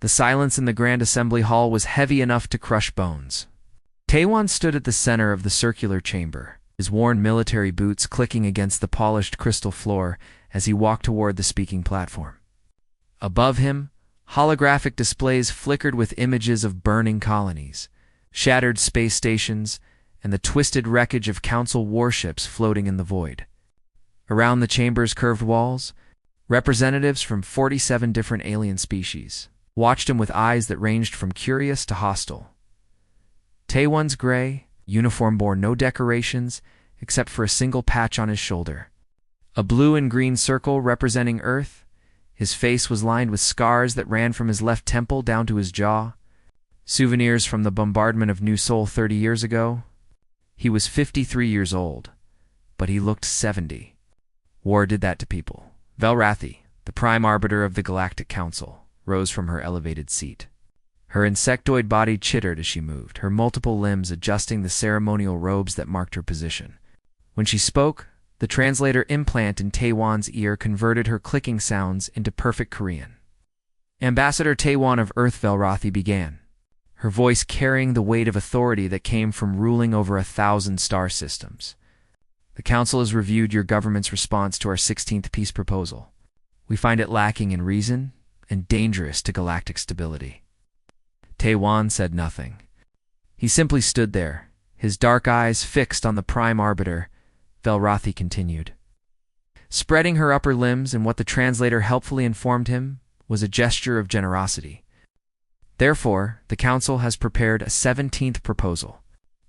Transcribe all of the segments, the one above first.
The silence in the Grand Assembly Hall was heavy enough to crush bones. Taiwan stood at the center of the circular chamber, his worn military boots clicking against the polished crystal floor as he walked toward the speaking platform. Above him, holographic displays flickered with images of burning colonies, shattered space stations, and the twisted wreckage of Council warships floating in the void. Around the chamber's curved walls, representatives from 47 different alien species watched him with eyes that ranged from curious to hostile. Taiwan's gray uniform bore no decorations except for a single patch on his shoulder. A blue and green circle representing Earth. His face was lined with scars that ran from his left temple down to his jaw. Souvenirs from the bombardment of New Seoul 30 years ago. He was 53 years old, but he looked 70. War did that to people. Velrathi, the prime arbiter of the Galactic Council, rose from her elevated seat. Her insectoid body chittered as she moved, her multiple limbs adjusting the ceremonial robes that marked her position. When she spoke, the translator implant in Taiwan's ear converted her clicking sounds into perfect Korean. Ambassador Taiwan of Earth Velrathi began, her voice carrying the weight of authority that came from ruling over 1,000 star systems. The Council has reviewed your government's response to our 16th peace proposal. We find it lacking in reason and dangerous to galactic stability. Taiwan said nothing. He simply stood there, his dark eyes fixed on the prime arbiter. Velrathi continued. Spreading her upper limbs in what the translator helpfully informed him was a gesture of generosity. Therefore, the Council has prepared a 17th proposal.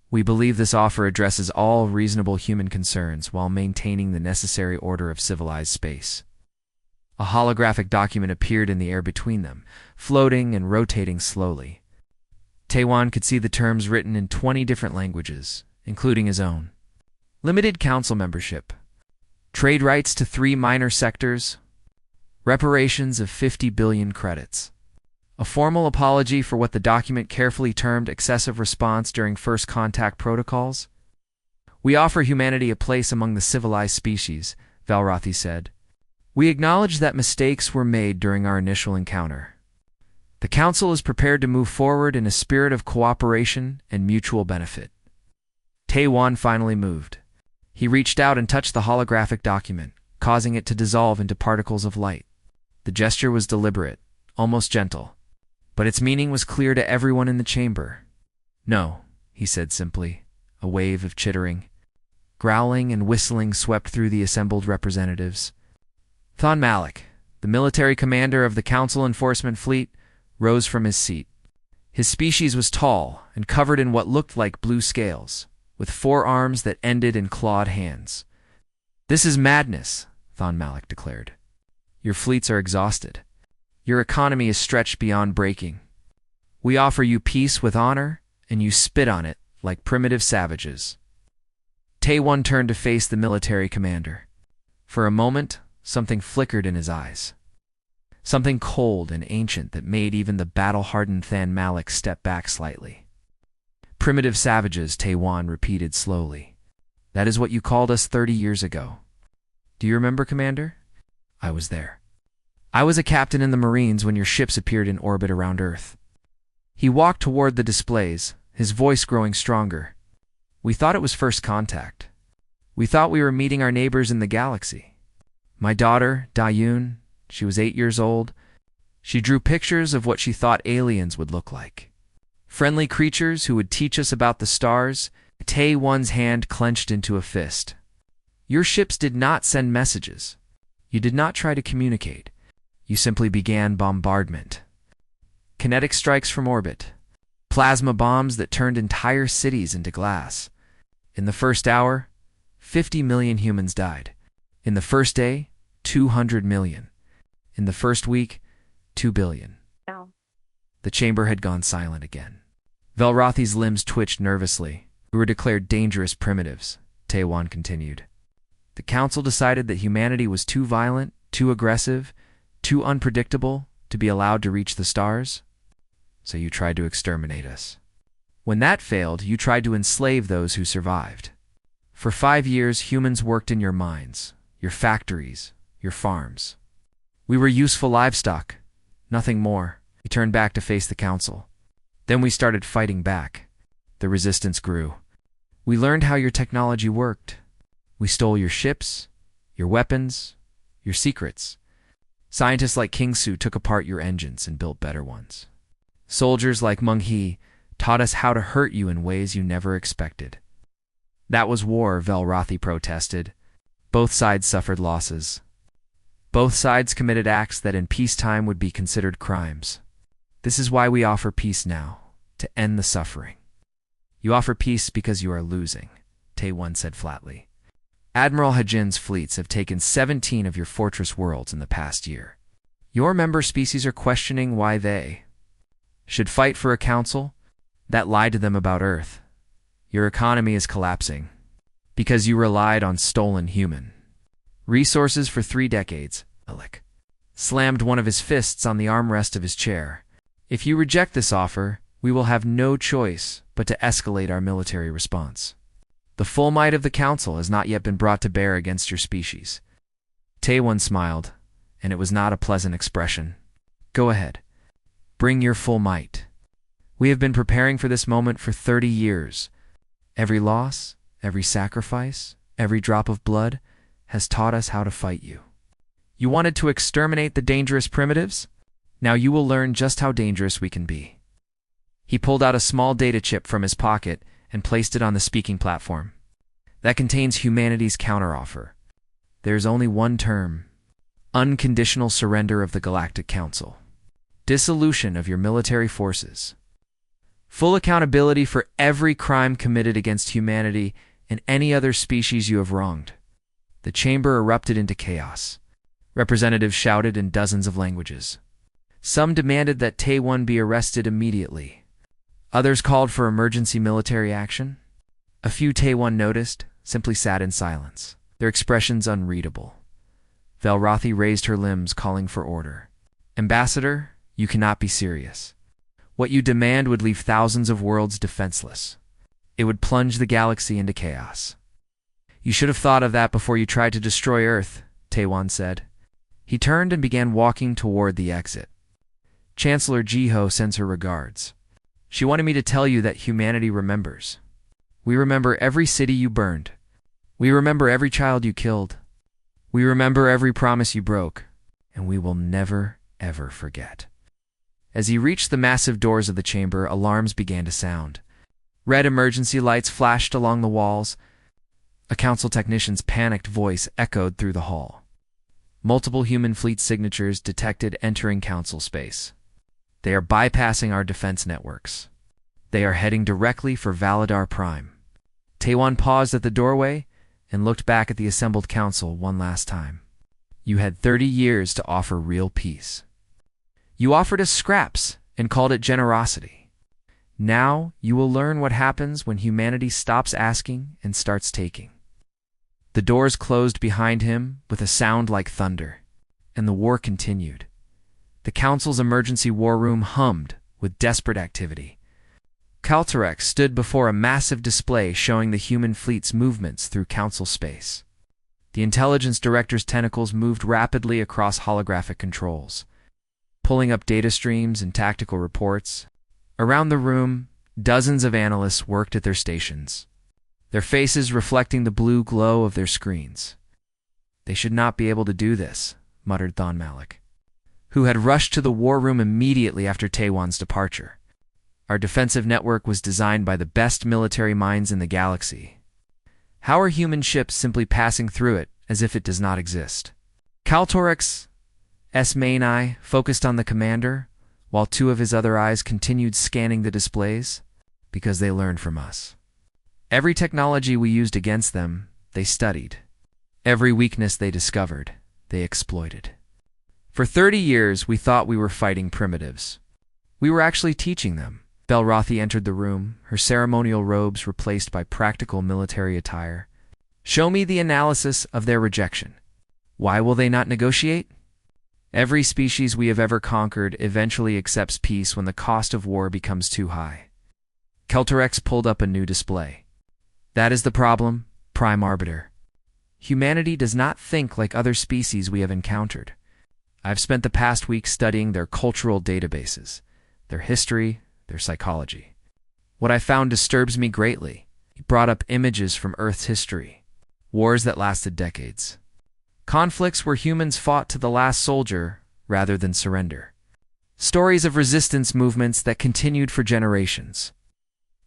We believe this offer addresses all reasonable human concerns while maintaining the necessary order of civilized space. A holographic document appeared in the air between them, floating and rotating slowly. Taiwan could see the terms written in 20 different languages, including his own. Limited council membership. Trade rights to 3 minor sectors. Reparations of 50 billion credits. A formal apology for what the document carefully termed excessive response during first contact protocols. We offer humanity a place among the civilized species, Velrathi said. We acknowledge that mistakes were made during our initial encounter. The Council is prepared to move forward in a spirit of cooperation and mutual benefit. Taiwan finally moved. He reached out and touched the holographic document, causing it to dissolve into particles of light. The gesture was deliberate, almost gentle, but its meaning was clear to everyone in the chamber. No, he said simply, a wave of chittering. Growling and whistling swept through the assembled representatives. Thon Malik, the military commander of the Council Enforcement Fleet, rose from his seat. His species was tall and covered in what looked like blue scales, with 4 arms that ended in clawed hands. This is madness, Thon Malik declared. Your fleets are exhausted. Your economy is stretched beyond breaking. We offer you peace with honor, and you spit on it like primitive savages. Taiwan turned to face the military commander. For a moment, something flickered in his eyes. Something cold and ancient that made even the battle-hardened Thon Malik step back slightly. Primitive savages, Taiwan repeated slowly. That is what you called us 30 years ago. Do you remember, Commander? I was there. I was a captain in the Marines when your ships appeared in orbit around Earth. He walked toward the displays, his voice growing stronger. We thought it was first contact. We thought we were meeting our neighbors in the galaxy. My daughter, Dayun, she was 8 years old. She drew pictures of what she thought aliens would look like. Friendly creatures who would teach us about the stars. Taiwan's hand clenched into a fist. Your ships did not send messages. You did not try to communicate. You simply began bombardment. Kinetic strikes from orbit. Plasma bombs that turned entire cities into glass. In the first hour, 50 million humans died. In the first day, 200 million. In the first week, 2 billion. No. The chamber had gone silent again. Velrathi's limbs twitched nervously. We were declared dangerous primitives, Taiwan continued. The Council decided that humanity was too violent, too aggressive, too unpredictable to be allowed to reach the stars. So you tried to exterminate us. When that failed, you tried to enslave those who survived. For 5 years, humans worked in your mines, your factories, your farms. We were useful livestock, nothing more. We turned back to face the council. Then we started fighting back. The resistance grew. We learned how your technology worked. We stole your ships, your weapons, your secrets. Scientists like King Su took apart your engines and built better ones. Soldiers like Meng He taught us how to hurt you in ways you never expected. That was war, Velrothi protested. Both sides suffered losses. Both sides committed acts that in peacetime would be considered crimes. This is why we offer peace now, to end the suffering. You offer peace because you are losing, Taewon said flatly. Admiral Hajin's fleets have taken 17 of your fortress worlds in the past year. Your member species are questioning why they should fight for a council that lied to them about Earth. Your economy is collapsing because you relied on stolen human resources for 3 decades. Alec slammed one of his fists on the armrest of his chair. If you reject this offer, we will have no choice but to escalate our military response. The full might of the council has not yet been brought to bear against your species. Taewon smiled, and it was not a pleasant expression. Go ahead. Bring your full might. We have been preparing for this moment for 30 years. Every loss, every sacrifice, every drop of blood has taught us how to fight you. You wanted to exterminate the dangerous primitives? Now you will learn just how dangerous we can be. He pulled out a small data chip from his pocket and placed it on the speaking platform. That contains humanity's counteroffer. There's only one term: unconditional surrender of the Galactic Council. Dissolution of your military forces. Full accountability for every crime committed against humanity and any other species you have wronged. The chamber erupted into chaos. Representatives shouted in dozens of languages. Some demanded that Taewon be arrested immediately. Others called for emergency military action. A few, Taewon noticed, simply sat in silence, their expressions unreadable. Velrothi raised her limbs, calling for order. Ambassador, you cannot be serious. What you demand would leave thousands of worlds defenseless. It would plunge the galaxy into chaos. You should have thought of that before you tried to destroy Earth, Taewon said. He turned and began walking toward the exit. Chancellor Jiho sends her regards. She wanted me to tell you that humanity remembers. We remember every city you burned. We remember every child you killed. We remember every promise you broke. And we will never, ever forget. As he reached the massive doors of the chamber, alarms began to sound. Red emergency lights flashed along the walls. A council technician's panicked voice echoed through the hall. Multiple human fleet signatures detected entering council space. They are bypassing our defense networks. They are heading directly for Validar Prime. Taewon paused at the doorway and looked back at the assembled council one last time. You had 30 years to offer real peace. You offered us scraps and called it generosity. Now you will learn what happens when humanity stops asking and starts taking. The doors closed behind him with a sound like thunder, and the war continued. The council's emergency war room hummed with desperate activity. Calterex stood before a massive display showing the human fleet's movements through council space. The intelligence director's tentacles moved rapidly across holographic controls, pulling up data streams and tactical reports. Around the room, dozens of analysts worked at their stations, their faces reflecting the blue glow of their screens. They should not be able to do this, muttered Thon Malik, who had rushed to the war room immediately after Taewon's departure. Our defensive network was designed by the best military minds in the galaxy. How are human ships simply passing through it as if it does not exist? Caltorex's main eye focused on the commander, while 2 of his other eyes continued scanning the displays, because they learned from us. Every technology we used against them, they studied. Every weakness they discovered, they exploited. For 30 years, we thought we were fighting primitives. We were actually teaching them. Velrothi entered the room, her ceremonial robes replaced by practical military attire. Show me the analysis of their rejection. Why will they not negotiate? Every species we have ever conquered eventually accepts peace when the cost of war becomes too high. Kelterex pulled up a new display. That is the problem, Prime Arbiter. Humanity does not think like other species we have encountered. I've spent the past week studying their cultural databases, their history, their psychology. What I found disturbs me greatly. He brought up images from Earth's history, wars that lasted decades, conflicts where humans fought to the last soldier rather than surrender, stories of resistance movements that continued for generations.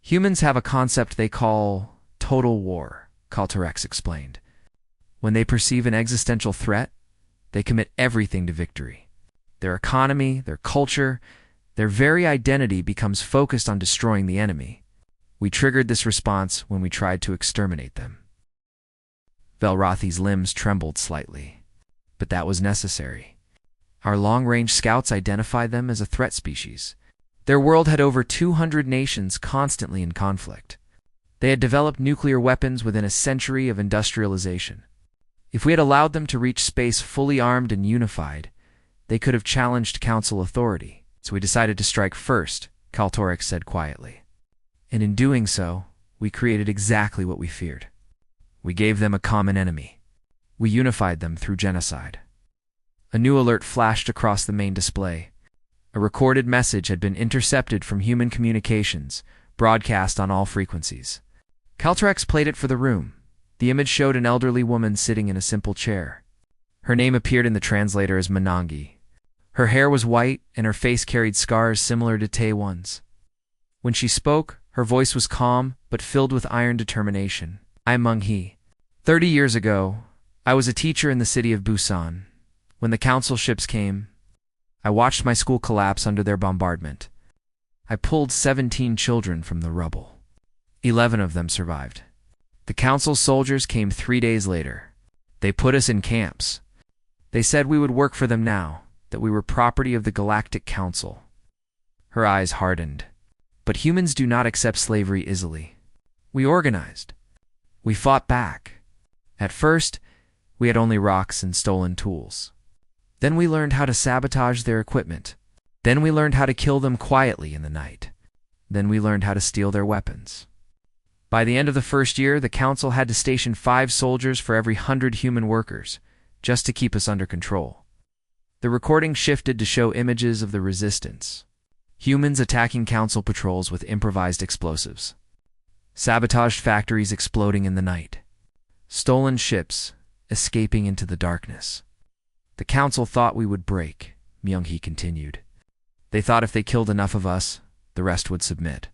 Humans have a concept they call total war, Caltorex explained. When they perceive an existential threat, they commit everything to victory. Their economy, their culture, their very identity becomes focused on destroying the enemy. We triggered this response when we tried to exterminate them. Velrothi's limbs trembled slightly, but that was necessary. Our long-range scouts identified them as a threat species. Their world had over 200 nations constantly in conflict. They had developed nuclear weapons within a century of industrialization. If we had allowed them to reach space fully armed and unified, they could have challenged Council authority. So we decided to strike first, Caltorex said quietly. And in doing so, we created exactly what we feared. We gave them a common enemy. We unified them through genocide. A new alert flashed across the main display. A recorded message had been intercepted from human communications, broadcast on all frequencies. Caltorex played it for the room. The image showed an elderly woman sitting in a simple chair. Her name appeared in the translator as Manangi. Her hair was white, and her face carried scars similar to Taewan's. When she spoke, her voice was calm, but filled with iron determination. I'm Mung-hee. 30 years ago, I was a teacher in the city of Busan. When the council ships came, I watched my school collapse under their bombardment. I pulled 17 children from the rubble. 11 of them survived. The council soldiers came 3 days later. They put us in camps. They said we would work for them now, that we were property of the Galactic Council. Her eyes hardened. But humans do not accept slavery easily. We organized. We fought back. At first, we had only rocks and stolen tools. Then we learned how to sabotage their equipment. Then we learned how to kill them quietly in the night. Then we learned how to steal their weapons. By the end of the first year, the council had to station 5 soldiers for every 100 human workers, just to keep us under control. The recording shifted to show images of the resistance. Humans attacking council patrols with improvised explosives. Sabotaged factories exploding in the night. Stolen ships escaping into the darkness. The council thought we would break, Myung-hee continued. They thought if they killed enough of us, the rest would submit.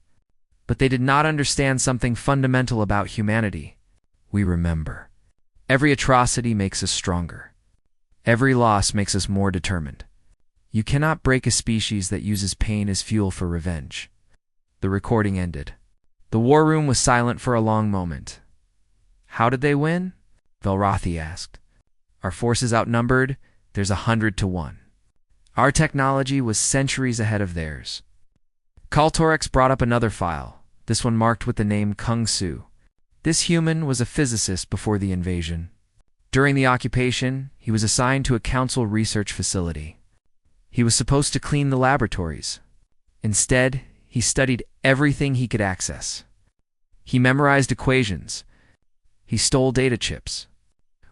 But they did not understand something fundamental about humanity. We remember. Every atrocity makes us stronger. Every loss makes us more determined. You cannot break a species that uses pain as fuel for revenge. The recording ended. The war room was silent for a long moment. How did they win? Velrothi asked. Our forces outnumbered, there's 100 to 1. Our technology was centuries ahead of theirs. Caltorex brought up another file, this one marked with the name Kung Su. This human was a physicist before the invasion. During the occupation, he was assigned to a council research facility. He was supposed to clean the laboratories. Instead, he studied everything he could access. He memorized equations. He stole data chips.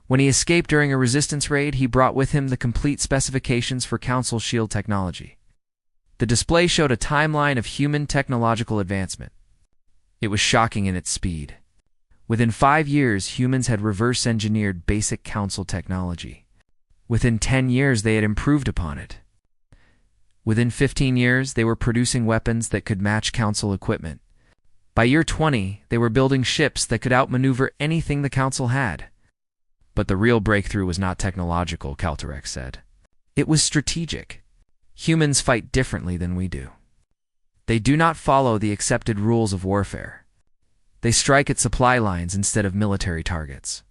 When he escaped during a resistance raid, he brought with him the complete specifications for Council shield technology. The display showed a timeline of human technological advancement. It was shocking in its speed. Within 5 years, humans had reverse-engineered basic Council technology. Within 10 years, they had improved upon it. Within 15 years, they were producing weapons that could match Council equipment. By year 20, they were building ships that could outmaneuver anything the Council had. But the real breakthrough was not technological, Caltorex said. It was strategic. Humans fight differently than we do. They do not follow the accepted rules of warfare. They strike at supply lines instead of military targets.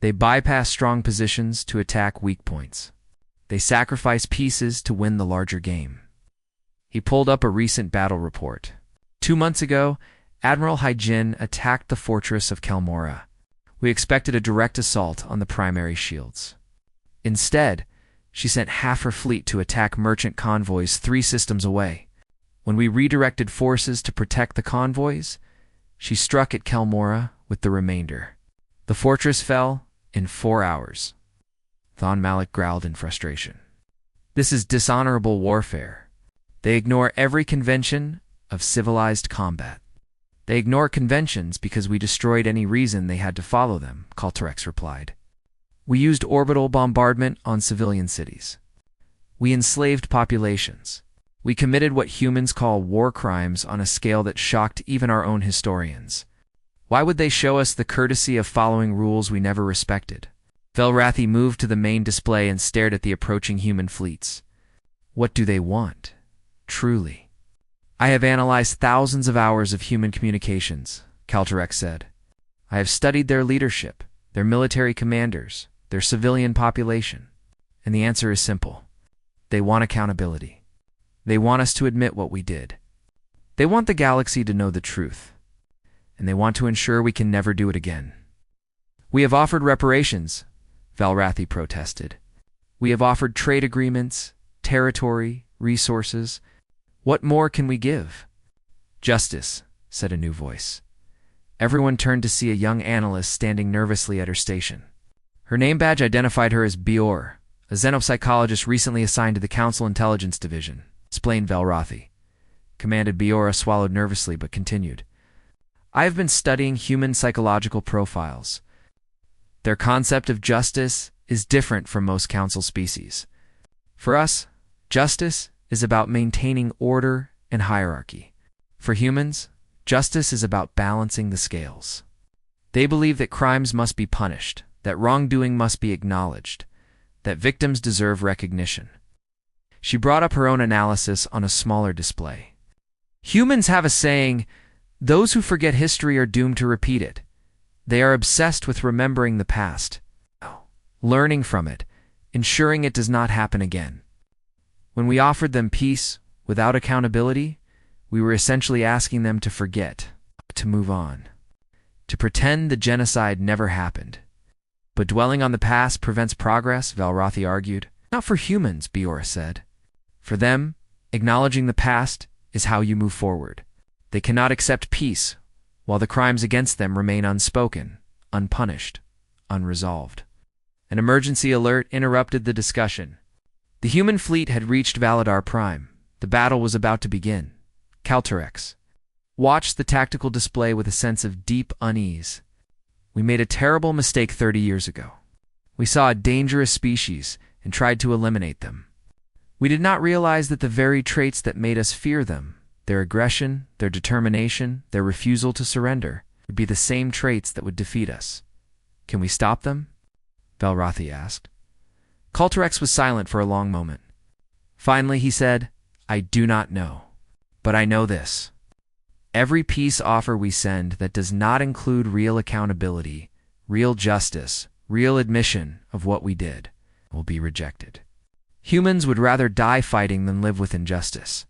They bypass strong positions to attack weak points. They sacrifice pieces to win the larger game. He pulled up a recent battle report. 2 months ago, Admiral Haijin attacked the fortress of Kelmora. We expected a direct assault on the primary shields. Instead, she sent half her fleet to attack merchant convoys 3 systems away. When we redirected forces to protect the convoys, she struck at Kelmora with the remainder. The fortress fell in 4 hours. Thon Malik growled in frustration. This is dishonorable warfare. They ignore every convention of civilized combat. They ignore conventions because we destroyed any reason they had to follow them, Calterex replied. We used orbital bombardment on civilian cities. We enslaved populations. We committed what humans call war crimes on a scale that shocked even our own historians. Why would they show us the courtesy of following rules we never respected? Velrathi moved to the main display and stared at the approaching human fleets. What do they want? Truly. I have analyzed thousands of hours of human communications, Calterex said. I have studied their leadership, their military commanders, their civilian population. And the answer is simple. They want accountability. They want us to admit what we did. They want the galaxy to know the truth. And they want to ensure we can never do it again. We have offered reparations, Velrathi protested. We have offered trade agreements, territory, resources. What more can we give? Justice, said a new voice. Everyone turned to see a young analyst standing nervously at her station. Her name badge identified her as Bior, a xenopsychologist recently assigned to the Council Intelligence Division, explained Velrathi. Commanded Biora swallowed nervously but continued. I have been studying human psychological profiles. Their concept of justice is different from most council species. For us, justice is about maintaining order and hierarchy. For humans, justice is about balancing the scales. They believe that crimes must be punished, that wrongdoing must be acknowledged, that victims deserve recognition. She brought up her own analysis on a smaller display. Humans have a saying, those who forget history are doomed to repeat it. They are obsessed with remembering the past, learning from it, ensuring it does not happen again. When we offered them peace without accountability, we were essentially asking them to forget, to move on, to pretend the genocide never happened. But dwelling on the past prevents progress, Velrathi argued. Not for humans, Biora said. For them, acknowledging the past is how you move forward. They cannot accept peace while the crimes against them remain unspoken, unpunished, unresolved. An emergency alert interrupted the discussion. The human fleet had reached Validar Prime. The battle was about to begin. Calterex watched the tactical display with a sense of deep unease. We made a terrible mistake 30 years ago. We saw a dangerous species and tried to eliminate them. We did not realize that the very traits that made us fear them, their aggression, their determination, their refusal to surrender, would be the same traits that would defeat us. Can we stop them? Velrathi asked. Calterex was silent for a long moment. Finally, he said, I do not know. But I know this. Every peace offer we send that does not include real accountability, real justice, real admission of what we did, will be rejected. Humans would rather die fighting than live with injustice.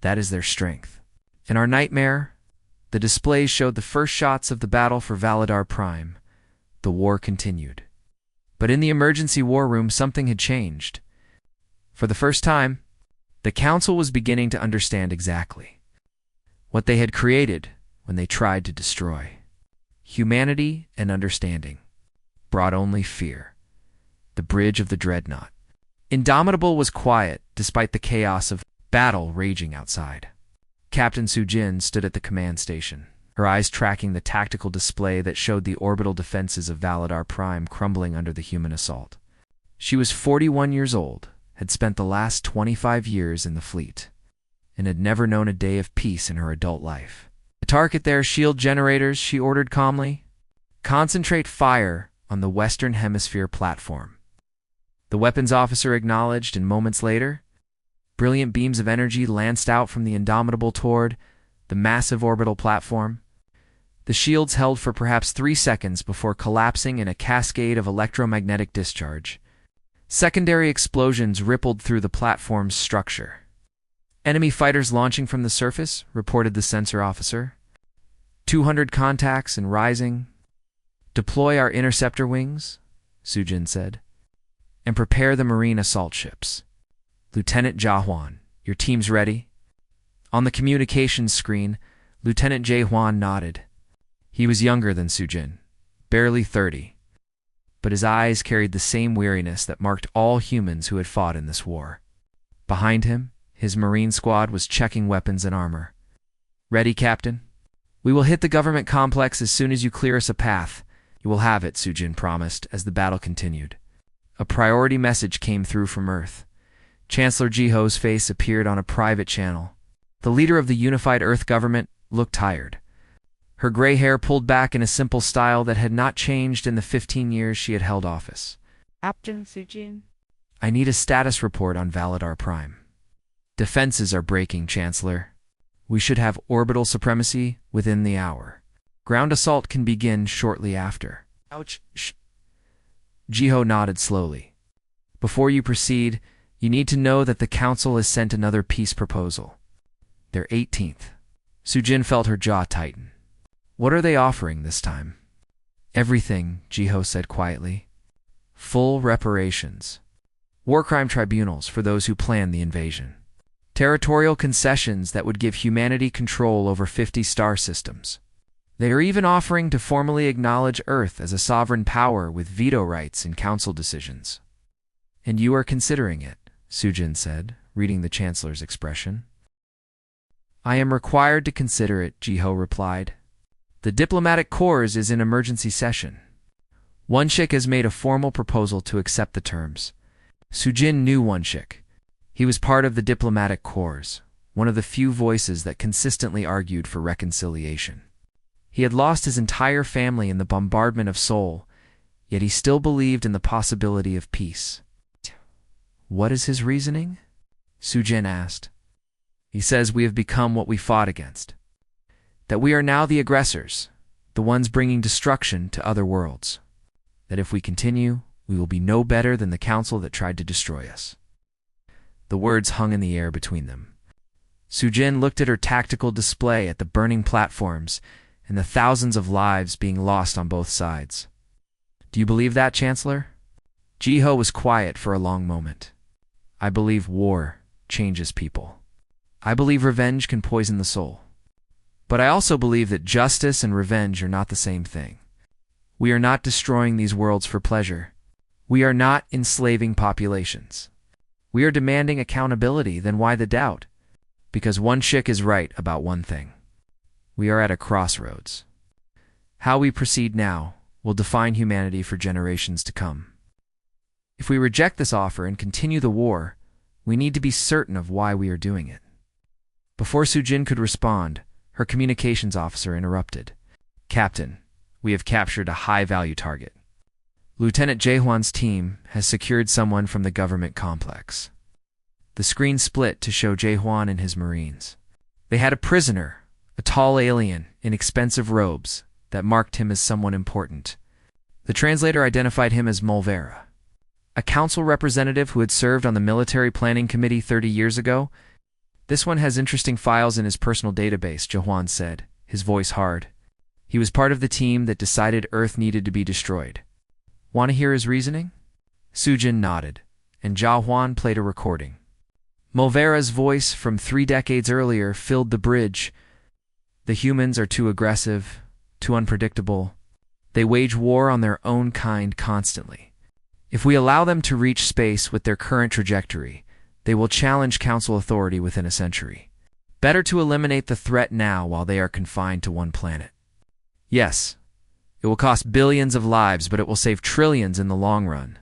That is their strength. In our nightmare, the displays showed the first shots of the battle for Validar Prime. The war continued. But in the emergency war room, something had changed. For the first time, the Council was beginning to understand exactly what they had created when they tried to destroy. Humanity and understanding brought only fear. The bridge of the dreadnought. Indomitable was quiet despite the chaos of battle raging outside. Captain Sujin stood at the command station, her eyes tracking the tactical display that showed the orbital defenses of Validar Prime crumbling under the human assault. She was 41 years old, had spent the last 25 years in the fleet, and had never known a day of peace in her adult life. Target their shield generators, she ordered calmly. Concentrate fire on the Western Hemisphere platform. The weapons officer acknowledged, and moments later, brilliant beams of energy lanced out from the Indomitable toward the massive orbital platform. The shields held for perhaps 3 seconds before collapsing in a cascade of electromagnetic discharge. Secondary explosions rippled through the platform's structure. Enemy fighters launching from the surface, reported the sensor officer. 200 contacts and rising. Deploy our interceptor wings, Sujin said, and prepare the marine assault ships. Lieutenant Jahuan, your team's ready? On the communications screen, Lieutenant Jahuan nodded. He was younger than Sujin, barely 30, but his eyes carried the same weariness that marked all humans who had fought in this war. Behind him, his Marine squad was checking weapons and armor. "Ready, Captain? We will hit the government complex as soon as you clear us a path." "You will have it," Sujin promised as the battle continued. A priority message came through from Earth. Chancellor Jiho's face appeared on a private channel. The leader of the unified Earth government looked tired. Her gray hair pulled back in a simple style that had not changed in the 15 years she had held office. "Captain Sujin." "I need a status report on Valadar Prime." "Defenses are breaking, Chancellor. We should have orbital supremacy within the hour. Ground assault can begin shortly after." "Ouch." Jiho nodded slowly. "Before you proceed, you need to know that the Council has sent another peace proposal. Their 18th. Sujin felt her jaw tighten. "What are they offering this time?" "Everything," Jiho said quietly. "Full reparations. War crime tribunals for those who planned the invasion. Territorial concessions that would give humanity control over 50 star systems. They are even offering to formally acknowledge Earth as a sovereign power with veto rights in council decisions." "And you are considering it," Sujin said, reading the Chancellor's expression. "I am required to consider it," Jiho replied. "The diplomatic corps is in emergency session. Wonshik has made a formal proposal to accept the terms." Sujin knew Wonshik. He was part of the diplomatic corps, one of the few voices that consistently argued for reconciliation. He had lost his entire family in the bombardment of Seoul, yet he still believed in the possibility of peace. "What is his reasoning?" Sujin asked. "He says we have become what we fought against. That we are now the aggressors, the ones bringing destruction to other worlds. That if we continue, we will be no better than the council that tried to destroy us." The words hung in the air between them. Sujin looked at her tactical display at the burning platforms and the thousands of lives being lost on both sides. "Do you believe that, Chancellor?" Jiho was quiet for a long moment. "I believe war changes people. I believe revenge can poison the soul. But I also believe that justice and revenge are not the same thing. We are not destroying these worlds for pleasure. We are not enslaving populations. We are demanding accountability. Then why the doubt? Because Wonshik is right about one thing. We are at a crossroads. How we proceed now will define humanity for generations to come. If we reject this offer and continue the war, we need to be certain of why we are doing it." Before Sujin could respond, her communications officer interrupted. "Captain, we have captured a high-value target. Lieutenant Jaehwan's team has secured someone from the government complex." The screen split to show Jaehwan and his Marines. They had a prisoner, a tall alien in expensive robes that marked him as someone important. The translator identified him as Mulvera, a council representative who had served on the military planning committee 30 years ago. "This one has interesting files in his personal database," Jaehwan said, his voice hard. "He was part of the team that decided Earth needed to be destroyed. Want to hear his reasoning?" Sujin nodded, and Jaehwan played a recording. Mulvera's voice from 3 decades earlier filled the bridge. "The humans are too aggressive, too unpredictable. They wage war on their own kind constantly. If we allow them to reach space with their current trajectory, they will challenge council authority within a century. Better to eliminate the threat now while they are confined to one planet. Yes, it will cost billions of lives, but it will save trillions in the long run."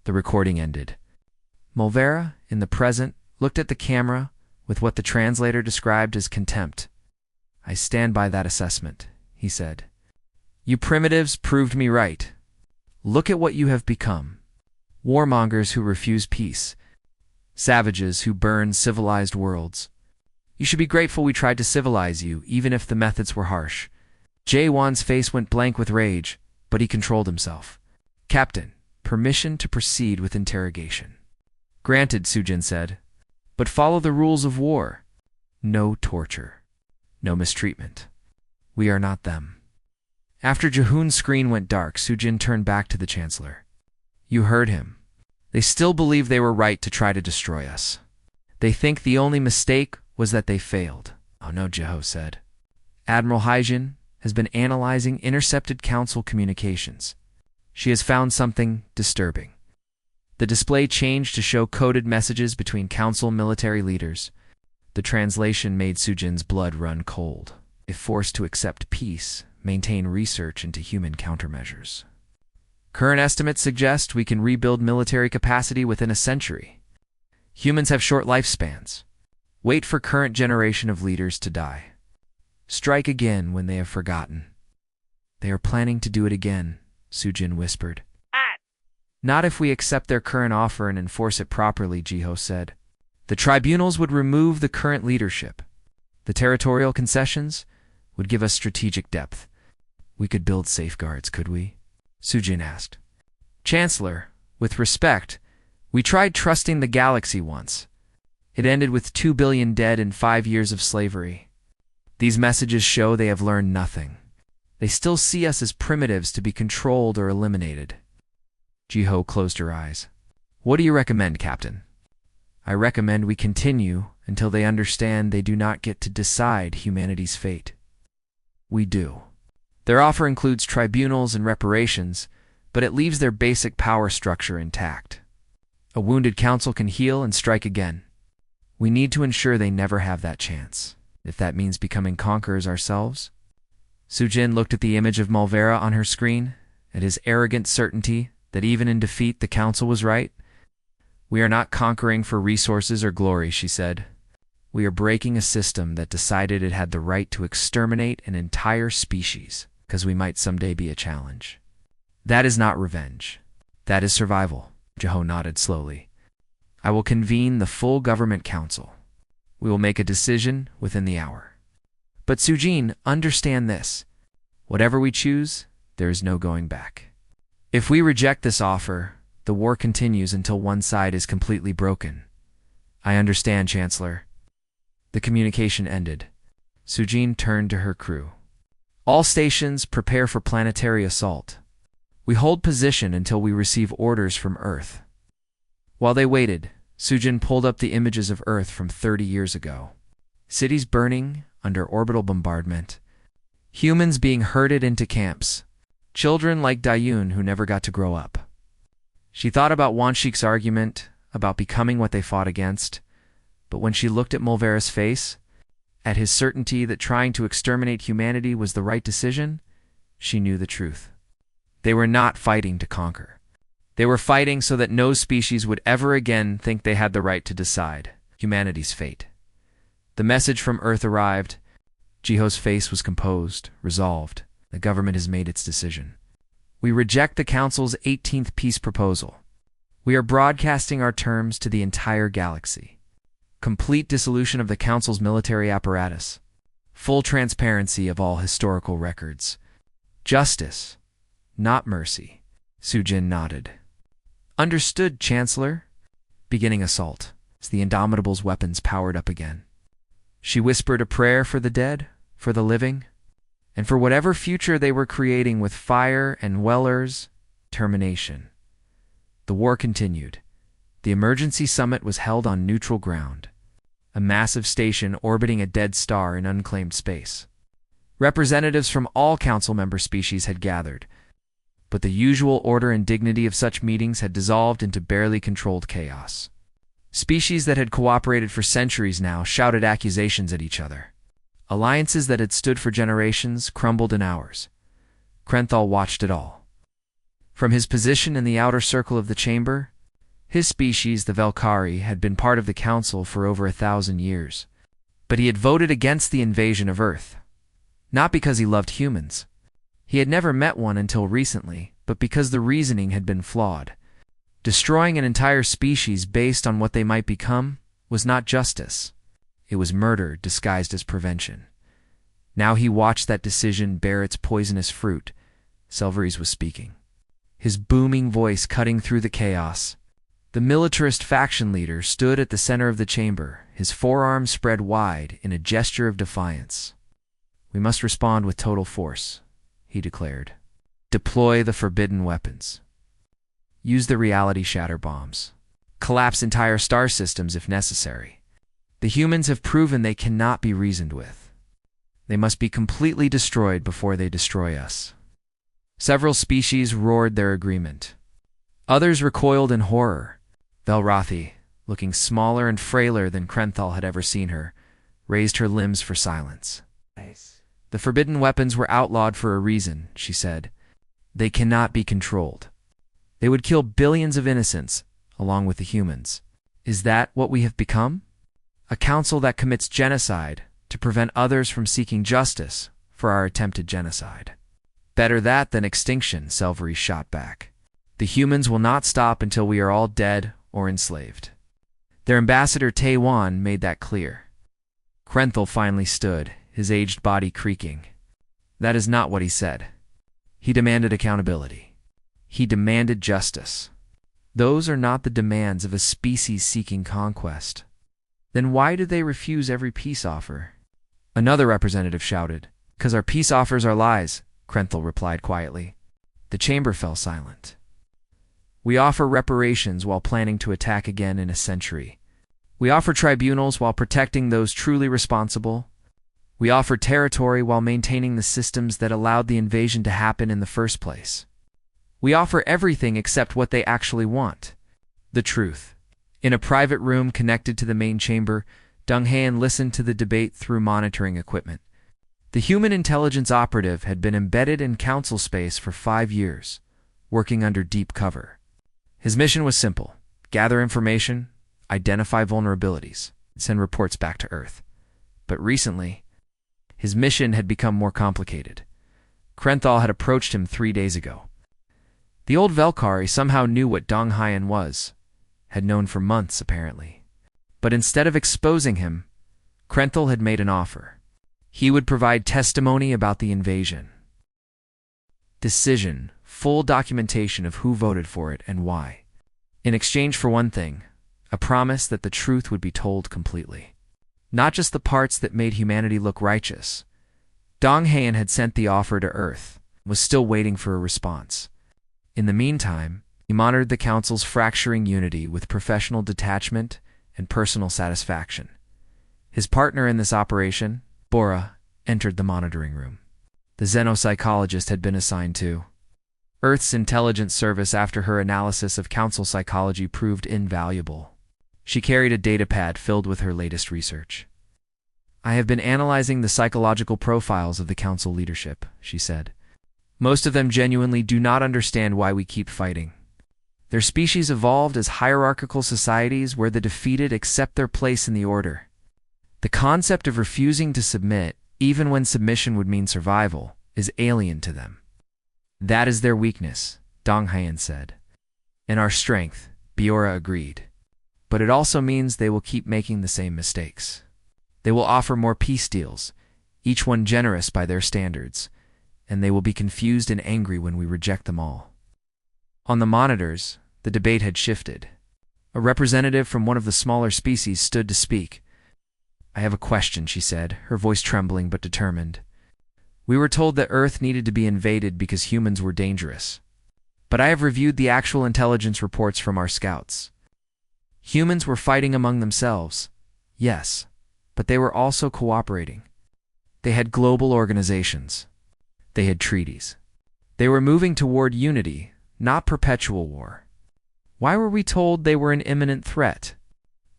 The recording ended. Mulvera, in the present, looked at the camera with what the translator described as contempt. "I stand by that assessment," he said. "You primitives proved me right. Look at what you have become. Warmongers who refuse peace. Savages who burn civilized worlds. You should be grateful we tried to civilize you, even if the methods were harsh." Jaehwan's face went blank with rage, but he controlled himself. "Captain, permission to proceed with interrogation." "Granted," Sujin said, "but follow the rules of war. No torture. No mistreatment. We are not them." After Jaehun's screen went dark, Sujin turned back to the Chancellor. "You heard him. They still believe they were right to try to destroy us. They think the only mistake was that they failed." "Oh no," Jiho said. "Admiral Haijin has been analyzing intercepted council communications. She has found something disturbing. The display changed to show coded messages between council military leaders. The translation made Sujin's blood run cold. If forced to accept peace, maintain research into human countermeasures. Current estimates suggest we can rebuild military capacity within a century. Humans have short lifespans. Wait for current generation of leaders to die. Strike again when they have forgotten. They are planning to do it again, Sujin whispered. Not if we accept their current offer and enforce it properly, Jiho said. The tribunals would remove the current leadership. The territorial concessions would give us strategic depth. We could build safeguards, could we? Sujin asked. Chancellor, with respect, we tried trusting the galaxy once. It ended with 2 billion dead and 5 years of slavery. These messages show they have learned nothing. They still see us as primitives to be controlled or eliminated. Jiho closed her eyes. What do you recommend, Captain? I recommend we continue until they understand they do not get to decide humanity's fate. We do. Their offer includes tribunals and reparations, but it leaves their basic power structure intact. A wounded council can heal and strike again. We need to ensure they never have that chance, if that means becoming conquerors ourselves. Sujin looked at the image of Malvera on her screen, at his arrogant certainty that even in defeat the council was right. We are not conquering for resources or glory, she said. We are breaking a system that decided it had the right to exterminate an entire species because we might someday be a challenge. That is not revenge. That is survival, Jiho nodded slowly. I will convene the full government council. We will make a decision within the hour. But Sujin, understand this. Whatever we choose, there is no going back. If we reject this offer, the war continues until one side is completely broken. I understand, Chancellor. The communication ended. Sujin turned to her crew. All stations prepare for planetary assault. We hold position until we receive orders from Earth. While they waited, Sujin pulled up the images of Earth from 30 years ago. Cities burning under orbital bombardment. Humans being herded into camps. Children like Dayun who never got to grow up. She thought about Wanshik's argument about becoming what they fought against, but when she looked at Mulvera's face, at his certainty that trying to exterminate humanity was the right decision, she knew the truth. They were not fighting to conquer. They were fighting so that no species would ever again think they had the right to decide humanity's fate. The message from Earth arrived. Jiho's face was composed, resolved. The government has made its decision. We reject the Council's 18th peace proposal. We are broadcasting our terms to the entire galaxy. Complete dissolution of the Council's military apparatus. Full transparency of all historical records. Justice, not mercy. Sujin nodded. Understood, Chancellor. Beginning assault, as the Indomitable's weapons powered up again. She whispered a prayer for the dead, for the living, and for whatever future they were creating with fire and Weller's termination. The war continued. The emergency summit was held on neutral ground, a massive station orbiting a dead star in unclaimed space. Representatives from all council member species had gathered, but the usual order and dignity of such meetings had dissolved into barely controlled chaos. Species that had cooperated for centuries now shouted accusations at each other. Alliances that had stood for generations crumbled in hours. Krenthal watched it all. From his position in the outer circle of the chamber, his species, the Velkari, had been part of the council for over 1,000 years. But he had voted against the invasion of Earth. Not because he loved humans. He had never met one until recently, but because the reasoning had been flawed. Destroying an entire species based on what they might become was not justice. It was murder disguised as prevention. Now he watched that decision bear its poisonous fruit. Selvaries was speaking. His booming voice cutting through the chaos. The militarist faction leader stood at the center of the chamber, his forearms spread wide in a gesture of defiance. We must respond with total force, he declared. Deploy the forbidden weapons. Use the reality shatter bombs. Collapse entire star systems if necessary. The humans have proven they cannot be reasoned with. They must be completely destroyed before they destroy us. Several species roared their agreement. Others recoiled in horror. Velrothi, looking smaller and frailer than Krenthal had ever seen her, raised her limbs for silence. The forbidden weapons were outlawed for a reason, she said. They cannot be controlled. They would kill billions of innocents, along with the humans. Is that what we have become? A council that commits genocide to prevent others from seeking justice for our attempted genocide. Better that than extinction, Selvary shot back. The humans will not stop until we are all dead or enslaved. Their ambassador Taiwan made that clear. Krenthal finally stood, his aged body creaking. That is not what he said. He demanded accountability. He demanded justice. Those are not the demands of a species seeking conquest. Then why do they refuse every peace offer? Another representative shouted. Because our peace offers are lies, Krenthal replied quietly. The chamber fell silent. We offer reparations while planning to attack again in a century. We offer tribunals while protecting those truly responsible. We offer territory while maintaining the systems that allowed the invasion to happen in the first place. We offer everything except what they actually want. The truth. In a private room connected to the main chamber, Donghaen listened to the debate through monitoring equipment. The human intelligence operative had been embedded in council space for 5 years, working under deep cover. His mission was simple: gather information, identify vulnerabilities, and send reports back to Earth. But recently, his mission had become more complicated. Krenthal had approached him 3 days ago. The old Velkari somehow knew what Donghaen was, had known for months apparently. But instead of exposing him, Krenthal had made an offer. He would provide testimony about the invasion. Decision, full documentation of who voted for it and why. In exchange for one thing, a promise that the truth would be told completely. Not just the parts that made humanity look righteous. Donghaen had sent the offer to Earth, was still waiting for a response. In the meantime, he monitored the Council's fracturing unity with professional detachment and personal satisfaction. His partner in this operation, Bora, entered the monitoring room. The xenopsychologist had been assigned to Earth's intelligence service after her analysis of Council psychology proved invaluable. She carried a datapad filled with her latest research. I have been analyzing the psychological profiles of the Council leadership, she said. Most of them genuinely do not understand why we keep fighting. Their species evolved as hierarchical societies where the defeated accept their place in the order. The concept of refusing to submit, even when submission would mean survival, is alien to them. That is their weakness, Donghaen said. And our strength, Biora agreed. But it also means they will keep making the same mistakes. They will offer more peace deals, each one generous by their standards, and they will be confused and angry when we reject them all. On the monitors, the debate had shifted. A representative from one of the smaller species stood to speak. I have a question, she said, her voice trembling but determined. We were told that Earth needed to be invaded because humans were dangerous. But I have reviewed the actual intelligence reports from our scouts. Humans were fighting among themselves, yes, but they were also cooperating. They had global organizations. They had treaties. They were moving toward unity, not perpetual war. Why were we told they were an imminent threat?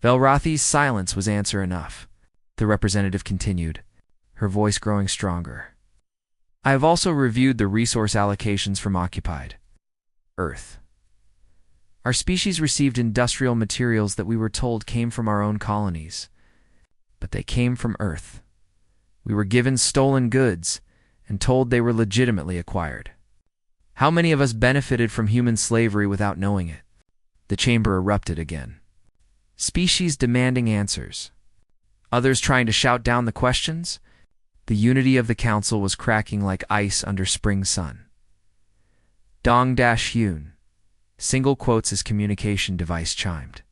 Velrothi's silence was answer enough. The representative continued, her voice growing stronger. I have also reviewed the resource allocations from occupied Earth. Our species received industrial materials that we were told came from our own colonies. But they came from Earth. We were given stolen goods and told they were legitimately acquired. How many of us benefited from human slavery without knowing it? The chamber erupted again. Species demanding answers. Others trying to shout down the questions? The unity of the council was cracking like ice under spring sun. Dong-Hyun. Single quotes as communication device chimed.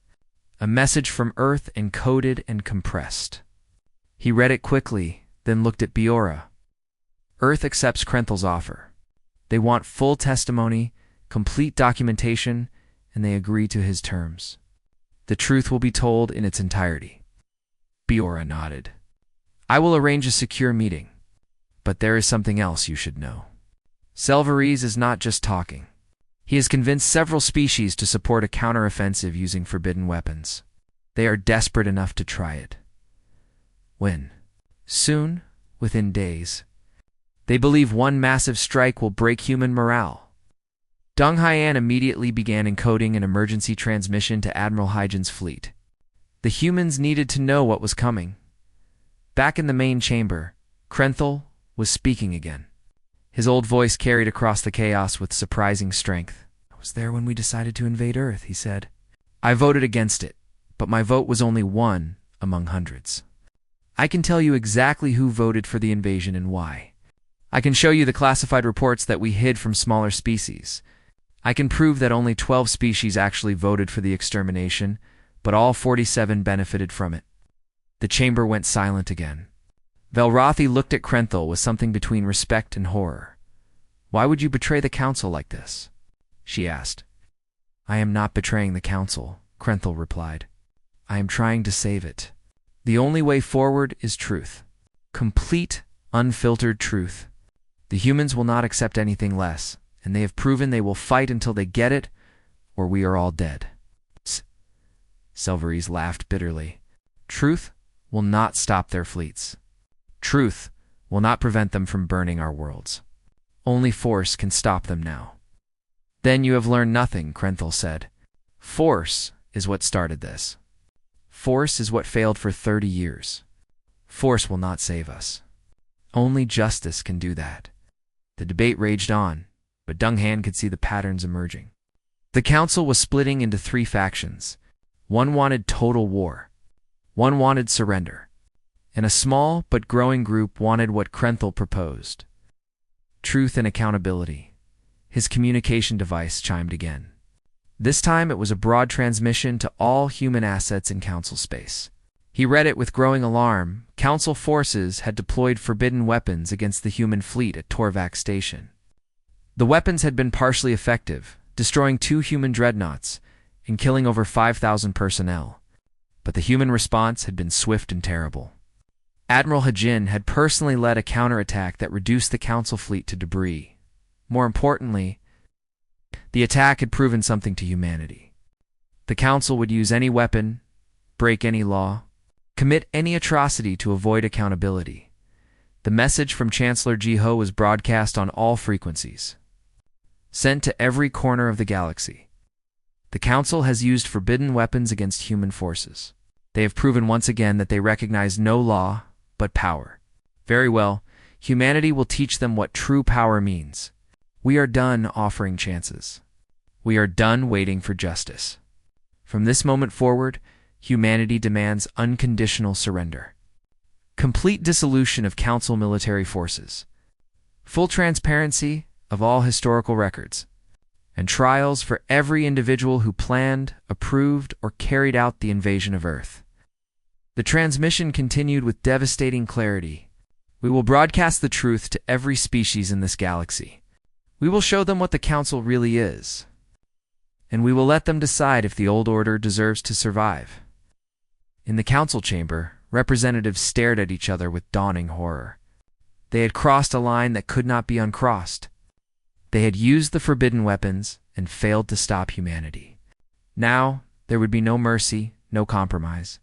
A message from Earth encoded and compressed. He read it quickly, then looked at Biora. Earth accepts Krenthal's offer. They want full testimony, complete documentation, and they agree to his terms. The truth will be told in its entirety. Biora nodded. I will arrange a secure meeting. But there is something else you should know. Selvaries is not just talking. He has convinced several species to support a counteroffensive using forbidden weapons. They are desperate enough to try it. When? Soon, within days. They believe one massive strike will break human morale. Dong Haiyan immediately began encoding an emergency transmission to Admiral Hygen's fleet. The humans needed to know what was coming. Back in the main chamber, Krenthal was speaking again. His old voice carried across the chaos with surprising strength. "I was there when we decided to invade Earth," he said. "I voted against it, but my vote was only one among hundreds. I can tell you exactly who voted for the invasion and why. I can show you the classified reports that we hid from smaller species. I can prove that only 12 species actually voted for the extermination, but all 47 benefited from it." The chamber went silent again. Velrothi looked at Krenthal with something between respect and horror. "Why would you betray the council like this?" she asked. "I am not betraying the council," Krenthal replied. "I am trying to save it. The only way forward is truth. Complete, unfiltered truth. The humans will not accept anything less, and they have proven they will fight until they get it, or we are all dead." Selvaries laughed bitterly. "Truth will not stop their fleets. Truth will not prevent them from burning our worlds. Only force can stop them now." "Then you have learned nothing," Krenthal said. "Force is what started this. Force is what failed for 30 years. Force will not save us. Only justice can do that." The debate raged on, but Dong Han could see the patterns emerging. The council was splitting into 3 factions. One wanted total war. One wanted surrender. And a small but growing group wanted what Krenthal proposed: truth and accountability. His communication device chimed again. This time it was a broad transmission to all human assets in council space. He read it with growing alarm. Council forces had deployed forbidden weapons against the human fleet at Torvak Station. The weapons had been partially effective, destroying 2 human dreadnoughts and killing over 5,000 personnel. But the human response had been swift and terrible. Admiral Hygen had personally led a counterattack that reduced the council fleet to debris. More importantly, the attack had proven something to humanity. The council would use any weapon, break any law, commit any atrocity to avoid accountability. The message from Chancellor Jiho was broadcast on all frequencies, sent to every corner of the galaxy. The council has used forbidden weapons against human forces. They have proven once again that they recognize no law but power. Very well, humanity will teach them what true power means. We are done offering chances. We are done waiting for justice. From this moment forward, humanity demands unconditional surrender. Complete dissolution of council military forces. Full transparency of all historical records. And trials for every individual who planned, approved, or carried out the invasion of Earth. The transmission continued with devastating clarity. "We will broadcast the truth to every species in this galaxy. We will show them what the council really is. And we will let them decide if the old order deserves to survive." In the council chamber, representatives stared at each other with dawning horror. They had crossed a line that could not be uncrossed. They had used the forbidden weapons and failed to stop humanity. Now, there would be no mercy, no compromise.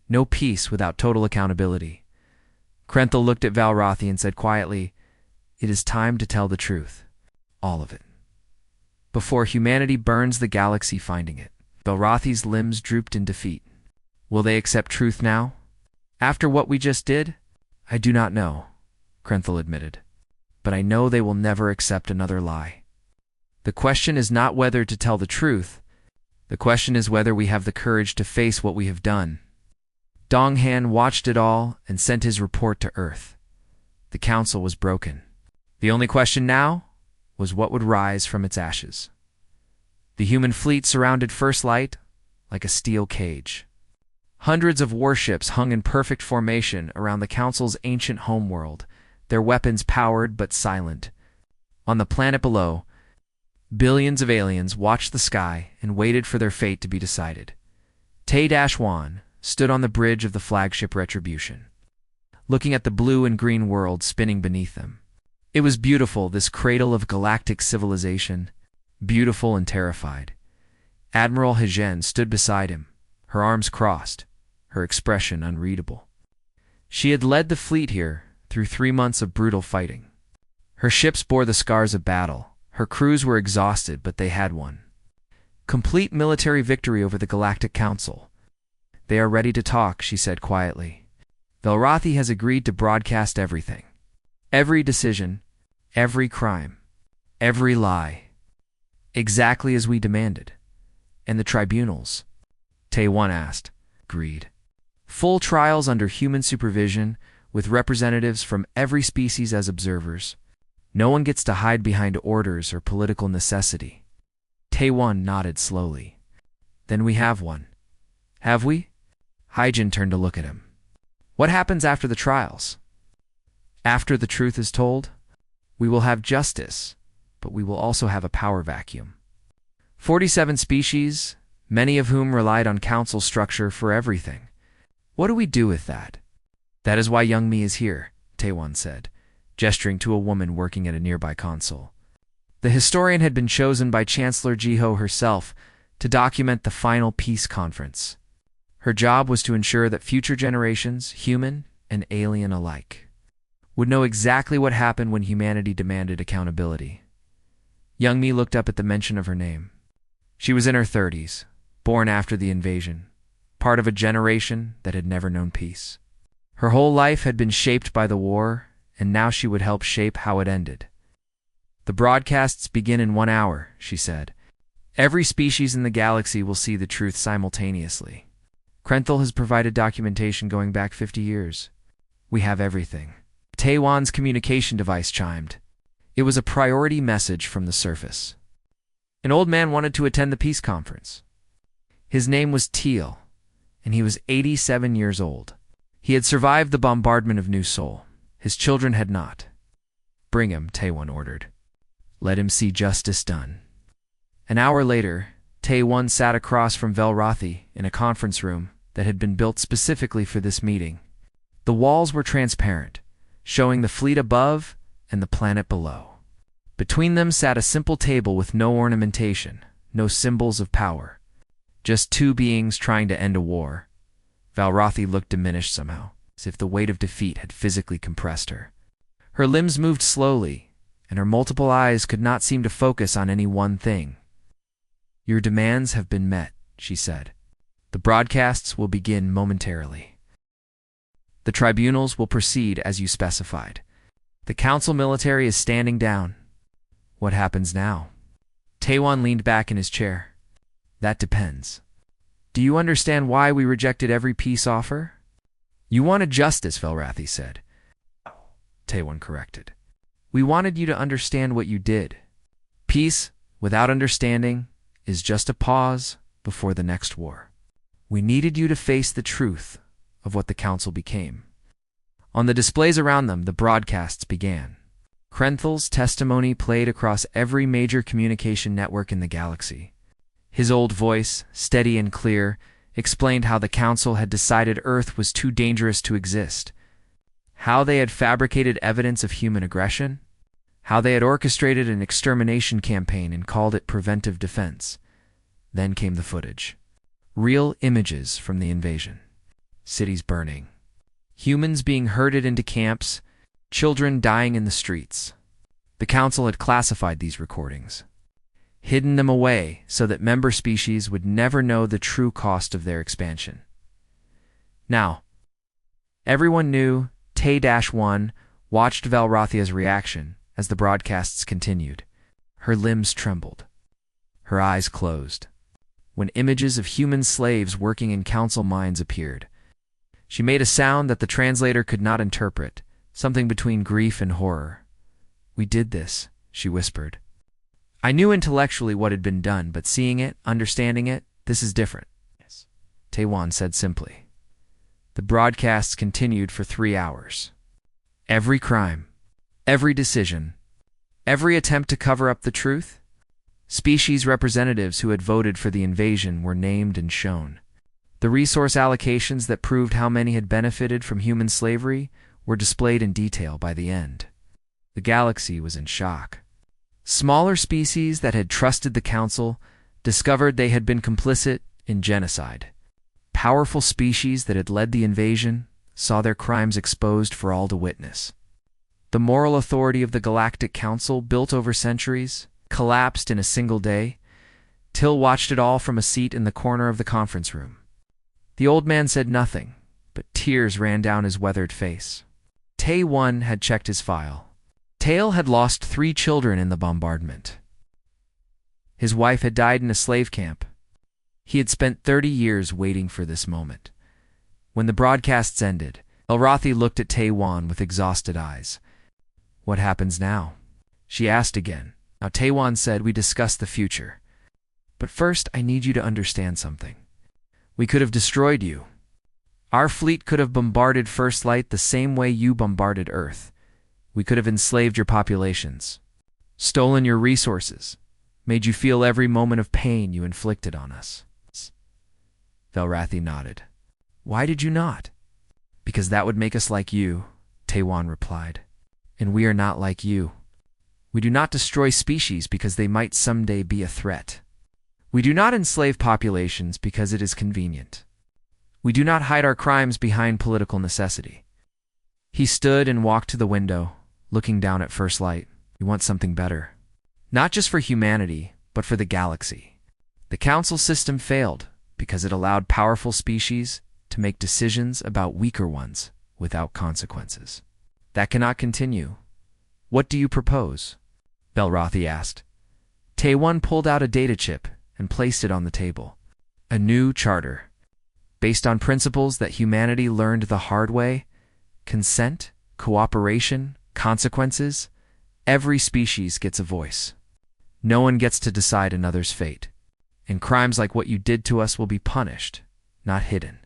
No peace without total accountability. Krenthal looked at Velrothi and said quietly, "It is time to tell the truth. All of it. Before humanity burns the galaxy finding it." Velrothi's limbs drooped in defeat. "Will they accept truth now? After what we just did?" "I do not know," Krenthal admitted. "But I know they will never accept another lie. The question is not whether to tell the truth. The question is whether we have the courage to face what we have done." Dong Han watched it all and sent his report to Earth. The council was broken. The only question now was what would rise from its ashes. The human fleet surrounded First Light like a steel cage. Hundreds of warships hung in perfect formation around the council's ancient homeworld, their weapons powered but silent. On the planet below, billions of aliens watched the sky and waited for their fate to be decided. Tay-Wan stood on the bridge of the flagship Retribution, looking at the blue and green world spinning beneath them. It was beautiful, this cradle of galactic civilization. beautiful and terrified. Admiral Hejin stood beside him, her arms crossed, her expression unreadable. She had led the fleet here through 3 months of brutal fighting. Her ships bore the scars of battle. Her crews were exhausted, but they had won. Complete military victory over the Galactic Council. They are ready to talk, she said quietly. Velrathi has agreed to broadcast everything. Every decision, every crime, every lie. Exactly as we demanded. And the tribunals? Tae-Won asked. Agreed. Full trials under human supervision, with representatives from every species as observers. No one gets to hide behind orders or political necessity. Tae-Won nodded slowly. Then we have one. Have we? Hyjin turned to look at him. What happens after the trials? After the truth is told, we will have justice, but we will also have a power vacuum. 47 species, many of whom relied on council structure for everything. What do we do with that? That is why young me is here, Tae-Won said, gesturing to a woman working at a nearby console. The historian had been chosen by Chancellor Jiho herself to document the final peace conference. Her job was to ensure that future generations, human and alien alike, would know exactly what happened when humanity demanded accountability. Young me looked up at the mention of her name. She was in her 30s, born after the invasion, part of a generation that had never known peace. Her whole life had been shaped by the war, and now she would help shape how it ended. The broadcasts begin in 1 hour, she said. Every species in the galaxy will see the truth simultaneously. Krenthal has provided documentation going back 50 years. We have everything. Tae-Won's communication device chimed. It was a priority message from the surface. An old man wanted to attend the peace conference. His name was Teal, and he was 87 years old. He had survived the bombardment of New Seoul. His children had not. Bring him, Tae-Won ordered. Let him see justice done. An hour later, Tae-Won sat across from Velrathi in a conference room that had been built specifically for this meeting. The walls were transparent, showing the fleet above and the planet below. Between them sat a simple table with no ornamentation, no symbols of power. Just two beings trying to end a war. Velrathi looked diminished somehow, as if the weight of defeat had physically compressed her. Her limbs moved slowly, and her multiple eyes could not seem to focus on any one thing. Your demands have been met, she said. The broadcasts will begin momentarily. The tribunals will proceed as you specified. The council military is standing down. What happens now? Tae-Won leaned back in his chair. That depends. Do you understand why we rejected every peace offer? You wanted justice, Velrathi said. Tae-Won corrected. We wanted you to understand what you did. Peace, without understanding, is just a pause before the next war. We needed you to face the truth of what the council became. On the displays around them, the broadcasts began. Krenthal's testimony played across every major communication network in the galaxy. His old voice, steady and clear, explained how the council had decided Earth was too dangerous to exist, how they had fabricated evidence of human aggression, how they had orchestrated an extermination campaign and called it preventive defense. Then came the footage. Real images from the invasion. Cities burning. Humans being herded into camps, children dying in the streets. The council had classified these recordings, hidden them away so that member species would never know the true cost of their expansion. Now, everyone knew Tae-1 watched Velrathi's reaction as the broadcasts continued. Her limbs trembled. Her eyes closed. When images of human slaves working in council mines appeared, she made a sound that the translator could not interpret, something between grief and horror. We did this, she whispered. I knew intellectually what had been done, but seeing it, understanding it, this is different. Yes, Tae-Won said simply. The broadcasts continued for 3 hours. Every crime, every decision, every attempt to cover up the truth. Species representatives who had voted for the invasion were named and shown. The resource allocations that proved how many had benefited from human slavery were displayed in detail by the end. The galaxy was in shock. Smaller species that had trusted the council discovered they had been complicit in genocide. Powerful species that had led the invasion saw their crimes exposed for all to witness. The moral authority of the Galactic Council, built over centuries, collapsed in a single day. Till watched it all from a seat in the corner of the conference room. The old man said nothing, but tears ran down his weathered face. Tae-Won had checked his file. Tail had lost 3 children in the bombardment. His wife had died in a slave camp. He had spent 30 years waiting for this moment. When the broadcasts ended, Elrathi looked at Tae-Won with exhausted eyes. "What happens now?" she asked again. Now Tae-Won said, "We discuss the future. But first, I need you to understand something. We could have destroyed you. Our fleet could have bombarded First Light the same way you bombarded Earth. We could have enslaved your populations, stolen your resources, made you feel every moment of pain you inflicted on us." Velrathi nodded. "Why did you not?" "Because that would make us like you," Tae-Won replied. "And we are not like you. We do not destroy species because they might someday be a threat. We do not enslave populations because it is convenient. We do not hide our crimes behind political necessity." He stood and walked to the window, looking down at First Light. "We want something better. Not just for humanity, but for the galaxy. The council system failed because it allowed powerful species to make decisions about weaker ones without consequences. That cannot continue. What do you propose?" Velrathi asked. Tae-Won pulled out a data chip and placed it on the table. "A new charter, based on principles that humanity learned the hard way: consent, cooperation, consequences. Every species gets a voice. No one gets to decide another's fate. And crimes like what you did to us will be punished, not hidden."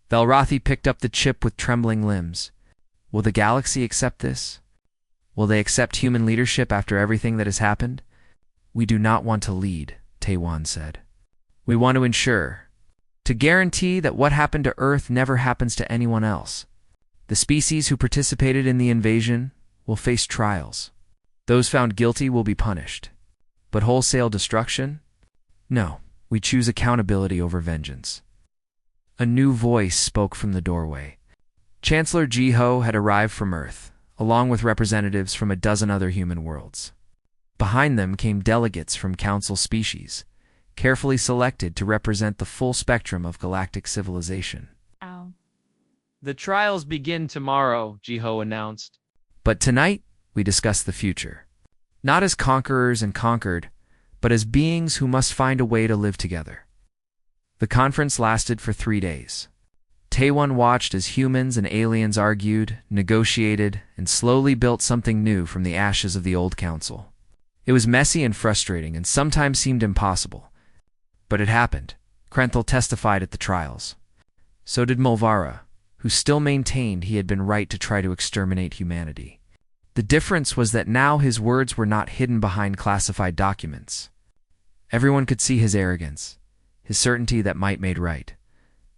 Velrathi picked up the chip with trembling limbs. "Will the galaxy accept this? Will they accept human leadership after everything that has happened?" "We do not want to lead," Tae-Won said. "We want to ensure, to guarantee that what happened to Earth never happens to anyone else. The species who participated in the invasion will face trials. Those found guilty will be punished. But wholesale destruction? No, we choose accountability over vengeance." A new voice spoke from the doorway. Chancellor Ji-Ho had arrived from Earth, along with representatives from a dozen other human worlds. Behind them came delegates from council species, carefully selected to represent the full spectrum of galactic civilization. Ow. "The trials begin tomorrow," Ji-Ho announced. "But tonight, we discuss the future. Not as conquerors and conquered, but as beings who must find a way to live together." The conference lasted for 3 days. Tae-Won watched as humans and aliens argued, negotiated, and slowly built something new from the ashes of the old council. It was messy and frustrating, and sometimes seemed impossible. But it happened. Krenthal testified at the trials. So did Mulvara, who still maintained he had been right to try to exterminate humanity. The difference was that now his words were not hidden behind classified documents. Everyone could see his arrogance, his certainty that might made right.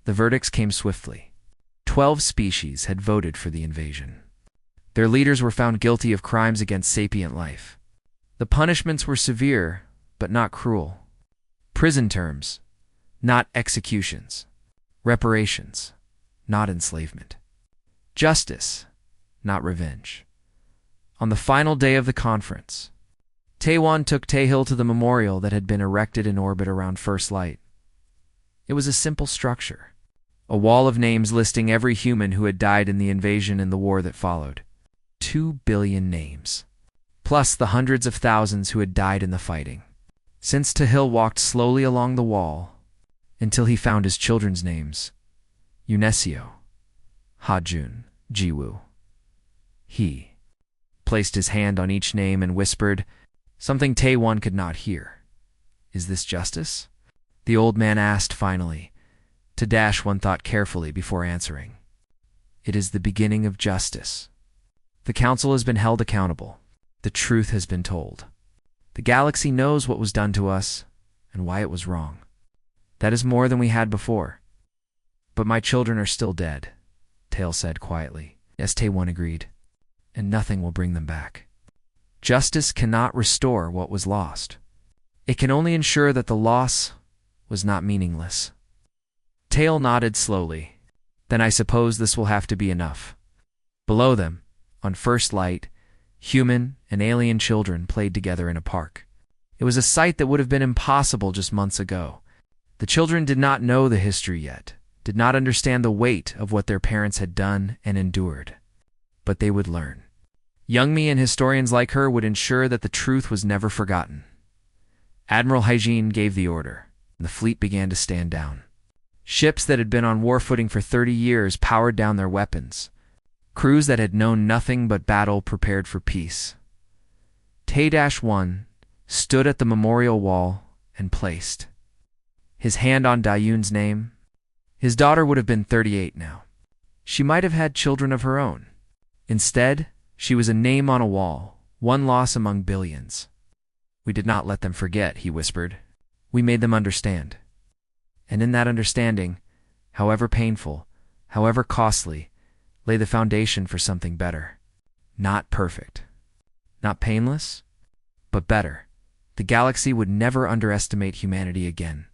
The verdicts came swiftly. 12 species had voted for the invasion. Their leaders were found guilty of crimes against sapient life. The punishments were severe, but not cruel. Prison terms, not executions. Reparations, not enslavement. Justice, not revenge. On the final day of the conference, Tae-Won took Tae-Hil to the memorial that had been erected in orbit around First Light. It was a simple structure, a wall of names listing every human who had died in the invasion and the war that followed. 2 billion names, plus the hundreds of thousands who had died in the fighting. Since Tae-Hil walked slowly along the wall until he found his children's names: Unesio, Ha-Jun, Jiwoo. He placed his hand on each name and whispered something Tae-Won could not hear. "Is this justice?" the old man asked finally, to dash one thought carefully before answering. "It is the beginning of justice. The council has been held accountable. The truth has been told. The galaxy knows what was done to us and why it was wrong. That is more than we had before. But my children are still dead," Tae said quietly. Yes, Tae-Won agreed. "And nothing will bring them back. Justice cannot restore what was lost. It can only ensure that the loss was not meaningless. Tail nodded slowly. Then I suppose this will have to be enough. Below them, on first light, human and alien children played together in a park. It was a sight that would have been impossible just months ago. The children did not know the history yet, did not understand the weight of what their parents had done and endured. But they would learn. Young me and historians like her would ensure that the truth was never forgotten. Admiral Hygiene gave the order, and the fleet began to stand down. Ships that had been on war footing for 30 years powered down their weapons. Crews that had known nothing but battle prepared for peace. Tay-1 stood at the memorial wall and placed his hand on Dayun's name. His daughter would have been 38 now. She might have had children of her own. Instead, she was a name on a wall, one loss among billions. We did not let them forget, he whispered. We made them understand. And in that understanding, however painful, however costly, lay the foundation for something better. Not perfect. Not painless, but better. The galaxy would never underestimate humanity again.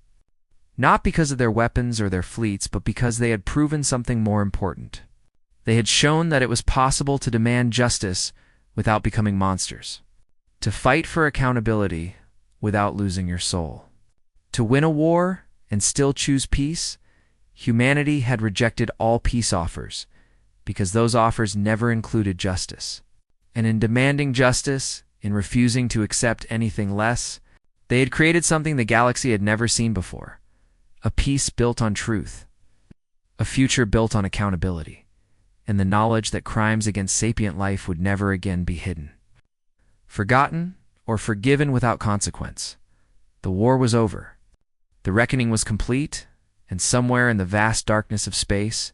Not because of their weapons or their fleets, but because they had proven something more important. They had shown that it was possible to demand justice without becoming monsters. To fight for accountability without losing your soul. To win a war and still choose peace. Humanity had rejected all peace offers because those offers never included justice. And in demanding justice, in refusing to accept anything less, they had created something the galaxy had never seen before. A peace built on truth. A future built on accountability. And the knowledge that crimes against sapient life would never again be hidden. Forgotten or forgiven without consequence. The war was over. The reckoning was complete, and somewhere in the vast darkness of space,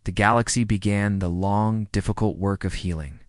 the galaxy began the long, difficult work of healing.